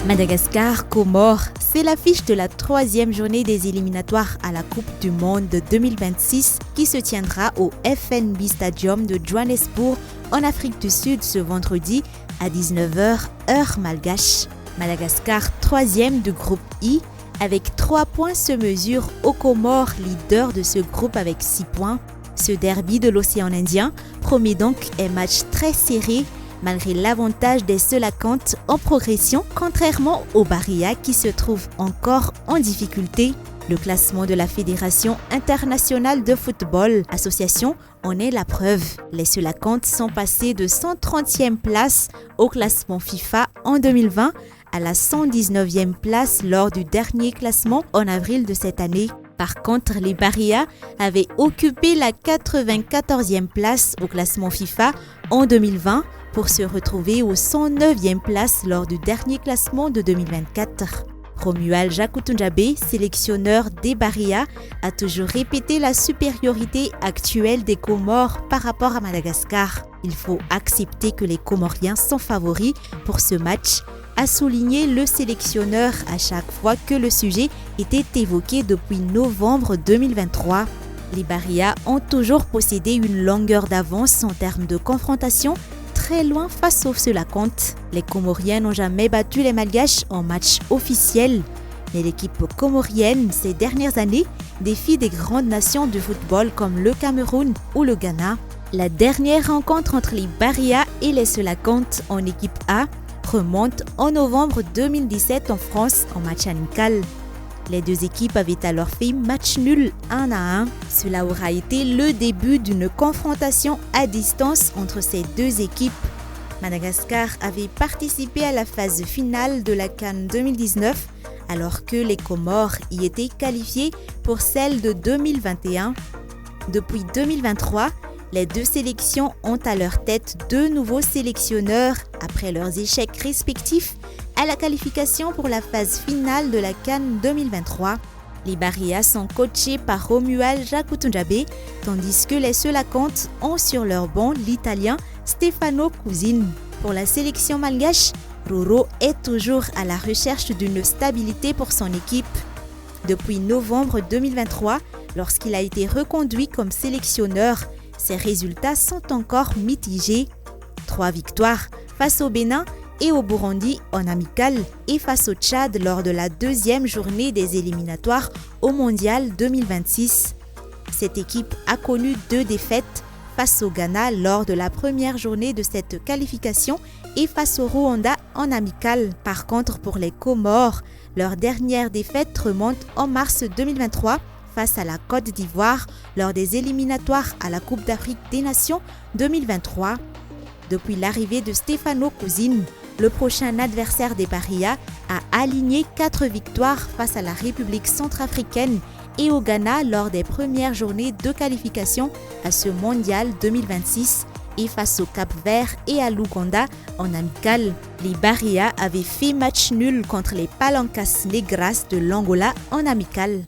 Madagascar, Comores, c'est l'affiche de la 3e journée des éliminatoires à la Coupe du Monde 2026 qui se tiendra au FNB Stadium de Johannesburg en Afrique du Sud ce vendredi à 19h heure malgache. Madagascar, 3e du groupe I, avec 3 points se mesure aux Comores, leader de ce groupe avec 6 points. Ce derby de l'océan Indien promet donc un match très serré malgré l'avantage des Selacantes en progression, contrairement aux Barilla qui se trouvent encore en difficulté. Le classement de la Fédération internationale de football, association, en est la preuve. Les Selacantes sont passés de 130e place au classement FIFA en 2020 à la 119e place lors du dernier classement en avril de cette année. Par contre, les Barilla avaient occupé la 94e place au classement FIFA en 2020 pour se retrouver aux 109e place lors du dernier classement de 2024. Romuald Jakutunjabe, sélectionneur des Barilla, a toujours répété la supériorité actuelle des Comores par rapport à Madagascar. Il faut accepter que les Comoriens sont favoris pour ce match, a souligné le sélectionneur à chaque fois que le sujet était évoqué depuis novembre 2023. Les Barilla ont toujours possédé une longueur d'avance en termes de confrontation, très loin face aux Selacantes. Les Comoriens n'ont jamais battu les Malgaches en match officiel, mais l'équipe comorienne ces dernières années défie des grandes nations du football comme le Cameroun ou le Ghana. La dernière rencontre entre les Barilla et les Selacantes en équipe A remonte en novembre 2017 en France en match amical. Les deux équipes avaient alors fait match nul 1-1. Cela aura été le début d'une confrontation à distance entre ces deux équipes. Madagascar avait participé à la phase finale de la CAN 2019 alors que les Comores y étaient qualifiés pour celle de 2021. Depuis 2023, les deux sélections ont à leur tête 2 nouveaux sélectionneurs après leurs échecs respectifs à la qualification pour la phase finale de la CAN 2023. Les Barilla sont coachés par Romuald Jakutunjabe, tandis que les Selacantes ont sur leur banc l'Italien Stefano Cousin. Pour la sélection malgache, Roro est toujours à la recherche d'une stabilité pour son équipe. Depuis novembre 2023, lorsqu'il a été reconduit comme sélectionneur, ses résultats sont encore mitigés. 3 victoires face au Bénin et au Burundi en amical et face au Tchad lors de la 2e journée des éliminatoires au Mondial 2026. Cette équipe a connu 2 défaites face au Ghana lors de la première journée de cette qualification et face au Rwanda en amical. Par contre, pour les Comores, leur dernière défaite remonte en mars 2023 face à la Côte d'Ivoire lors des éliminatoires à la Coupe d'Afrique des Nations 2023. Depuis l'arrivée de Stefano Cousin, le prochain adversaire des Barilla a aligné 4 victoires face à la République centrafricaine et au Ghana lors des premières journées de qualification à ce mondial 2026 et face au Cap-Vert et à l'Ouganda en amical. Les Barilla avaient fait match nul contre les Palancas Negras de l'Angola en amical.